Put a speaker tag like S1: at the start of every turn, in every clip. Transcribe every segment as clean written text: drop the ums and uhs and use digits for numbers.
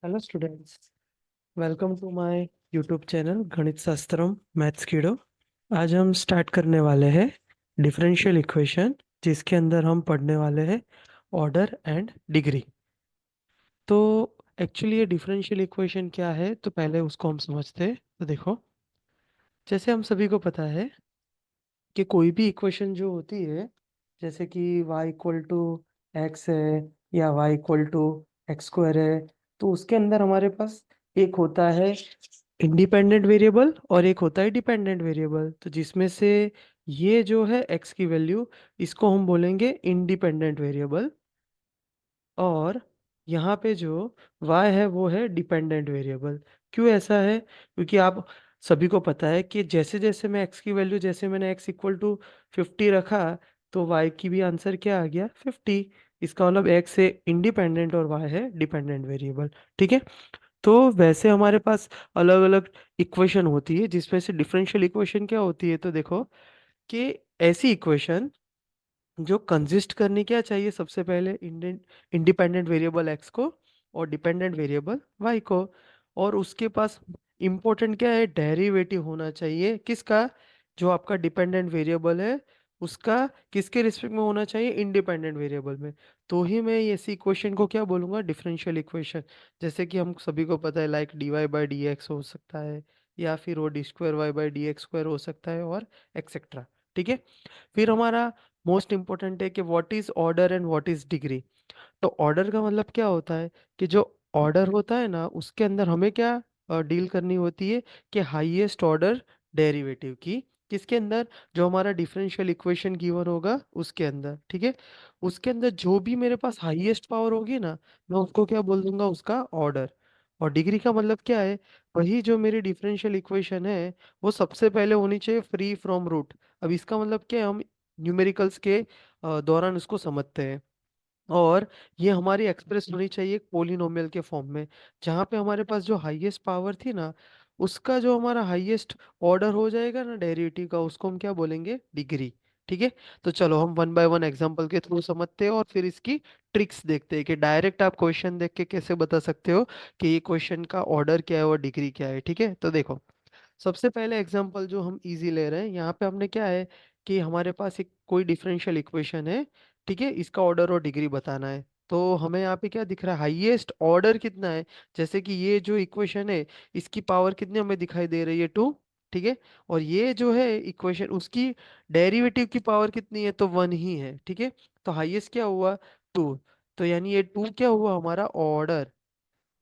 S1: Hello students, welcome to my YouTube channel Ganit Shastram maths कीड़ो। आज हम स्टार्ट करने वाले हैं डिफरेंशियल इक्वेशन, जिसके अंदर हम पढ़ने वाले हैं ऑर्डर एंड डिग्री। तो एक्चुअली ये डिफरेंशियल इक्वेशन क्या है, तो पहले उसको हम समझते हैं। तो देखो, जैसे हम सभी को पता है कि कोई भी इक्वेशन जो होती है, जैसे कि y इक्वल टू एक्स है या y equal to x square है, तो उसके अंदर हमारे पास एक होता है इंडिपेंडेंट वेरिएबल और एक होता है डिपेंडेंट वेरिएबल। तो जिसमें से ये जो है x की वैल्यू, इसको हम बोलेंगे इंडिपेंडेंट वेरिएबल, और यहाँ पे जो y है वो है डिपेंडेंट वेरिएबल। क्यों ऐसा है? क्योंकि आप सभी को पता है कि जैसे जैसे मैं x की वैल्यू, जैसे मैंने x इक्वल टू 50 रखा, तो y की भी आंसर क्या आ गया? 50। इसका मतलब x है इंडिपेंडेंट और y है डिपेंडेंट वेरिएबल। ठीक है। तो वैसे हमारे पास अलग अलग इक्वेशन होती है, जिसमें से डिफरेंशियल इक्वेशन क्या होती है, तो देखो कि ऐसी इक्वेशन जो कंसिस्ट करनी क्या चाहिए, सबसे पहले इंडिपेंडेंट वेरिएबल एक्स को और डिपेंडेंट वेरिएबल वाई को, और उसके पास इंपॉर्टेंट क्या है, डेरिवेटिव होना चाहिए। किसका? जो आपका डिपेंडेंट वेरिएबल है उसका किसके रिस्पेक्ट में होना चाहिए? इंडिपेंडेंट वेरिएबल में। तो ही मैं ऐसी इक्वेशन को क्या बोलूंगा? Differential equation. जैसे कि हम सभी को पता है, like d y by d x हो सकता है, या फिर वो d square y by d x square हो सकता है, और एक्सेट्रा। ठीक है। फिर हमारा मोस्ट इंपॉर्टेंट है कि what is order and what is degree. तो ऑर्डर का मतलब क्या होता है कि जो ऑर्डर होता है ना, उसके अंदर हमें क्या डील करनी होती है कि हाईएस्ट ऑर्डर डेरिवेटिव की। किसके अंदर? जो हमारा डिफरेंशियल इक्वेशन गिवन होगा उसके अंदर। ठीक है। उसके अंदर जो भी मेरे पास हाईएस्ट पावर होगी ना, मैं उसको क्या बोल दूंगा? उसका ऑर्डर। और डिग्री का मतलब क्या है? वही जो मेरी डिफरेंशियल इक्वेशन है वो सबसे पहले होनी चाहिए फ्री फ्रॉम रूट। अब इसका मतलब क्या है, हम न्यूमेरिकल्स के दौरान उसको समझते हैं। और ये हमारी एक्सप्रेस होनी चाहिए पोलिनोमियल के फॉर्म में, जहाँ पे हमारे पास जो हाईएस्ट पावर थी ना, उसका जो हमारा हाईएस्ट ऑर्डर हो जाएगा ना डेरिवेटिव का, उसको हम क्या बोलेंगे? डिग्री। ठीक है। तो चलो हम वन बाय वन एग्जांपल के थ्रू समझते हैं, और फिर इसकी ट्रिक्स देखते हैं कि डायरेक्ट आप क्वेश्चन देख के कैसे बता सकते हो कि ये क्वेश्चन का ऑर्डर क्या है और डिग्री क्या है। ठीक है। तो देखो, सबसे पहले एग्जांपल जो हम इजी ले रहे हैं, यहाँ पे हमने क्या है कि हमारे पास एक कोई डिफरेंशियल इक्वेशन है। ठीक है। इसका ऑर्डर और डिग्री बताना है। तो हमें यहाँ पे क्या दिख रहा है? हाईएस्ट ऑर्डर कितना है? जैसे कि ये जो इक्वेशन है, इसकी पावर कितनी हमें दिखाई दे रही है? 2। ठीक है। और ये जो है इक्वेशन, उसकी डेरिवेटिव की पावर कितनी है? तो 1 ही है। ठीक है। तो हाईएस्ट क्या हुआ? 2। तो यानी ये 2 क्या हुआ? हमारा ऑर्डर।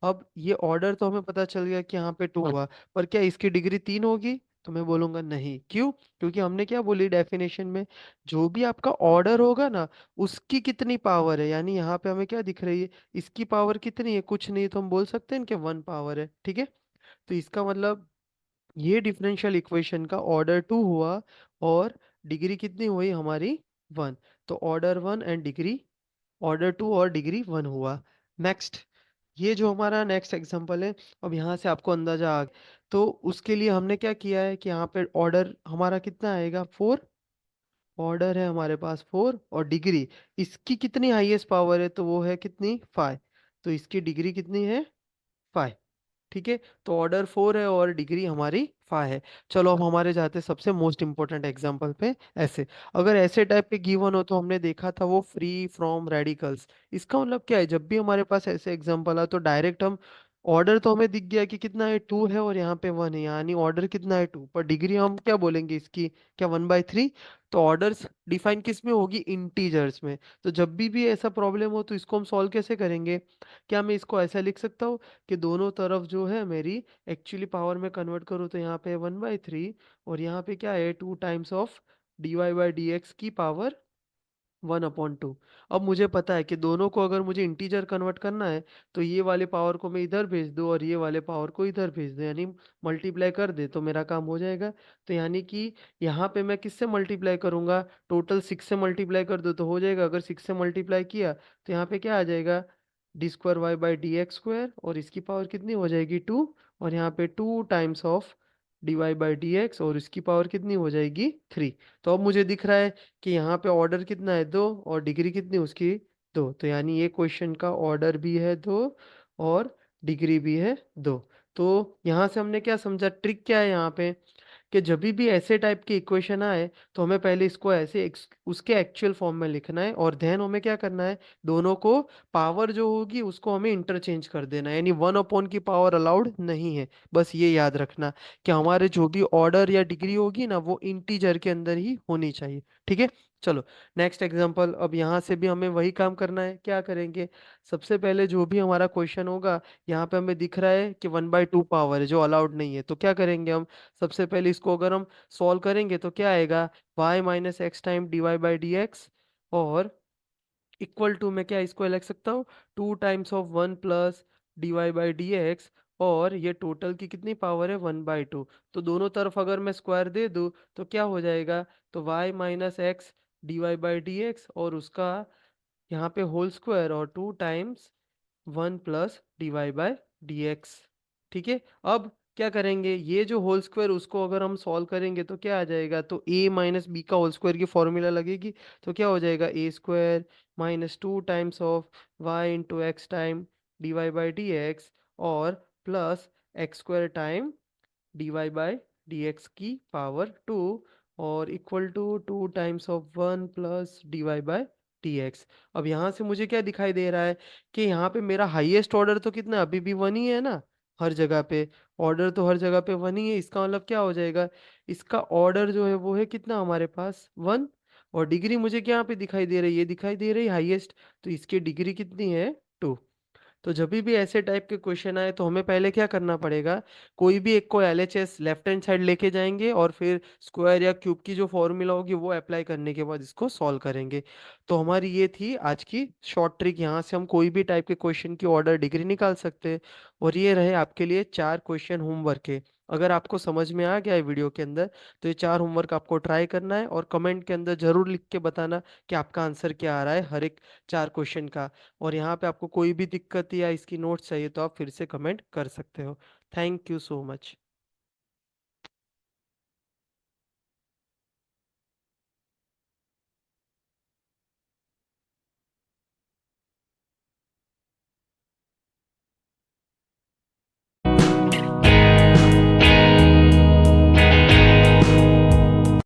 S1: अब ये ऑर्डर तो हमें पता चल गया कि यहाँ पे 2 हुआ, पर क्या इसकी डिग्री 3 होगी? तो मैं बोलूंगा नहीं। क्यों? क्योंकि हमने क्या बोली डेफिनेशन में, जो भी आपका ऑर्डर होगा ना, उसकी कितनी पावर है, यानी यहाँ पे हमें क्या दिख रही है, इसकी पावर कितनी है? कुछ नहीं, तो हम बोल सकते हैं कि 1 पावर है। ठीक है। तो इसका मतलब ये डिफरेंशियल इक्वेशन का ऑर्डर 2 हुआ, और डिग्री कितनी हुई हमारी? 1। तो ऑर्डर 1 एंड डिग्री, ऑर्डर 2 और डिग्री 1 हुआ। नेक्स्ट, ये जो हमारा नेक्स्ट एग्जांपल है, अब यहाँ से आपको अंदाजा आ गया। तो उसके लिए हमने क्या किया है कि यहाँ पे ऑर्डर हमारा कितना आएगा? 4। ऑर्डर है हमारे पास 4, और डिग्री, इसकी कितनी हाईएस्ट पावर है? तो वो है कितनी? 5। तो इसकी डिग्री कितनी है? 5। ठीक है। तो ऑर्डर 4 है और डिग्री हमारी 5 है। चलो अब हमारे जाते हैं सबसे मोस्ट इंपॉर्टेंट एग्जांपल पे। ऐसे, अगर ऐसे टाइप के गिवन हो, तो हमने देखा था वो फ्री फ्रॉम रेडिकल्स। इसका मतलब क्या है? जब भी हमारे पास ऐसे एग्जांपल आ, तो डायरेक्ट हम ऑर्डर तो हमें दिख गया कि कितना है? 2 है, और यहाँ पे 1 है, यानी ऑर्डर कितना है? 2। पर डिग्री हम क्या बोलेंगे इसकी? क्या 1/3? तो ऑर्डर्स डिफाइन किस में होगी? इंटीजर्स में। तो जब भी ऐसा प्रॉब्लम हो, तो इसको हम सॉल्व कैसे करेंगे? क्या मैं इसको ऐसा लिख सकता हूँ कि दोनों तरफ जो है मेरी एक्चुअली पावर में कन्वर्ट करूँ, तो यहाँ पे 1/3, और यहाँ पे क्या है? 2 टाइम्स ऑफ dy/dx की पावर 1/2। अब मुझे पता है कि दोनों को अगर मुझे इंटीजर कन्वर्ट करना है, तो ये वाले पावर को मैं इधर भेज दूँ और ये वाले पावर को इधर भेज दूँ, यानी मल्टीप्लाई कर दे, तो मेरा काम हो जाएगा। तो यानी कि यहाँ पे मैं किससे मल्टीप्लाई करूंगा? टोटल 6 से मल्टीप्लाई कर दो तो हो जाएगा। अगर 6 से मल्टीप्लाई किया, तो यहाँ पे क्या आ जाएगा? d² y/dx², और इसकी पावर कितनी हो जाएगी? 2। और यहाँ पे 2 टाइम्स ऑफ dy/dx, और इसकी पावर कितनी हो जाएगी? 3। तो अब मुझे दिख रहा है कि यहाँ पे ऑर्डर कितना है? 2। और डिग्री कितनी उसकी? 2। तो यानी ये क्वेश्चन का ऑर्डर भी है 2, और डिग्री भी है 2। तो यहाँ से हमने क्या समझा, ट्रिक क्या है यहाँ पे, कि जब भी ऐसे टाइप की इक्वेशन आए तो हमें पहले इसको ऐसे उसके एक्चुअल फॉर्म में लिखना है, और देन हमें क्या करना है, दोनों को पावर जो होगी उसको हमें इंटरचेंज कर देना है, यानी 1 अपॉन की पावर अलाउड नहीं है। बस ये याद रखना कि हमारे जो भी ऑर्डर या डिग्री होगी ना वो इंटीजर के अंदर ही होनी चाहिए। ठीक है, चलो नेक्स्ट एग्जांपल। अब यहाँ से भी हमें वही काम करना है। क्या करेंगे, सबसे पहले जो भी हमारा क्वेश्चन होगा, यहाँ पे हमें दिख रहा है कि 1/2 पावर है जो अलाउड नहीं है, तो क्या करेंगे हम, सबसे पहले इसको अगर हम सॉल्व करेंगे तो क्या आएगा, y - x टाइम dy/dx, और इक्वल टू में क्या इसको लिख सकता हूँ, 2 टाइम्स ऑफ 1 प्लस dy/dx, और ये टोटल की कितनी पावर है, 1/2। तो दोनों तरफ अगर मैं स्क्वायर दे दूँ तो क्या हो जाएगा, तो y - x dy/dx, और उसका यहाँ पे होल स्क्वायर, और 2 टाइम्स 1 प्लस dy/dx। ठीक है, अब क्या करेंगे, ये जो होल स्क्वायर उसको अगर हम सॉल्व करेंगे तो क्या आ जाएगा, तो a - b का होल स्क्वायर की फॉर्मूला लगेगी, तो क्या हो जाएगा, a² - 2 times of y × x time dy/dx, और प्लस x² टाइम dy/dx की पावर 2, और equal to 2 times of 1 plus dy/dx। अब यहाँ से मुझे क्या दिखाई दे रहा है, कि यहाँ पे मेरा हाईएस्ट ऑर्डर तो कितना अभी भी 1 ही है ना, हर जगह पे ऑर्डर तो हर जगह पे 1 ही है। इसका मतलब क्या हो जाएगा, इसका ऑर्डर जो है वो है कितना हमारे पास 1, और डिग्री मुझे क्या यहाँ पे दिखाई दे रही है, दिखाई दे रही है हाईएस्ट, तो इसकी डिग्री कितनी है, 2। तो जब भी ऐसे टाइप के क्वेश्चन आए तो हमें पहले क्या करना पड़ेगा, कोई भी एक को एलएचएस लेफ्ट हैंड साइड लेके जाएंगे, और फिर स्क्वायर या क्यूब की जो फॉर्मूला होगी वो अप्लाई करने के बाद इसको सॉल्व करेंगे। तो हमारी ये थी आज की शॉर्ट ट्रिक, यहाँ से हम कोई भी टाइप के क्वेश्चन की ऑर्डर डिग्री निकाल सकते हैं। और ये रहे आपके लिए 4 क्वेश्चन होमवर्क के। अगर आपको समझ में आ गया है वीडियो के अंदर, तो ये 4 होमवर्क आपको ट्राई करना है, और कमेंट के अंदर जरूर लिख के बताना कि आपका आंसर क्या आ रहा है हर एक 4 क्वेश्चन का। और यहाँ पे आपको कोई भी दिक्कत या इसकी नोट्स चाहिए तो आप फिर से कमेंट कर सकते हो। Thank you so much.